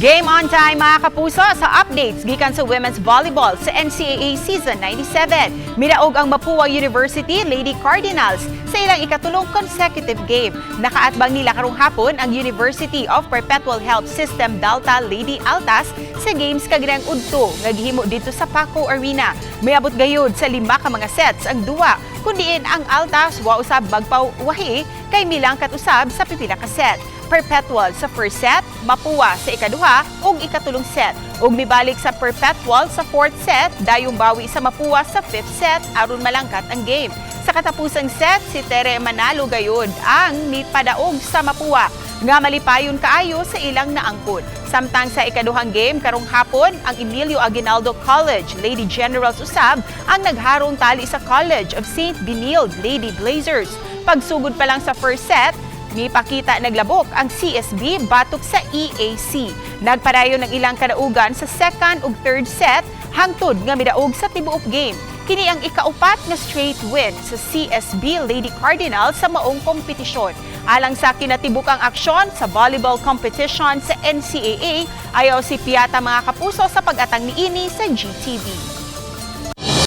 Game on time mga kapuso sa updates gikan sa women's volleyball sa NCAA Season 97. Minaog ang Mapua University Lady Cardinals sa ilang ikatulong consecutive game. Nakaatbang nila karong hapon ang University of Perpetual Health System Delta Lady Altas sa games kaginang udto nga gihimo dito sa Paco Arena. Mayabot gayud sa 5 ka mga sets ang duwa, kundiin ang Altas wa usab magpawahi kay milang katusab sa pipila ka set. Perpetual sa first set, Mapua sa ikaduha ug ikatulong set. Ug mibalik sa Perpetual sa fourth set, dayong bawi sa Mapua sa fifth set aron malangkat ang game. Sa katapusang set, si Tere Manalo gayud ang nipadaog sa Mapua nga malipayon kaayo sa ilang naangkon. Samtang sa ikaduhang game karong hapon, ang Emilio Aguinaldo College Lady Generals usab ang nagharong tali sa College of St. Benilde Lady Blazers. Pagsugod pa lang sa first set, mipakita naglabok ang CSB batok sa EAC. Nagpadayon ng ilang kadaugan sa second ug third set hangtod nga midaog sa tibuok game. Kini ang ikaupat nga straight win sa CSB Lady Cardinals sa maong kompetisyon. Alang sa kinatibukang aksyon sa volleyball competition sa NCAA, ayaw si Piata mga kapuso sa pag-atang niini sa GTV.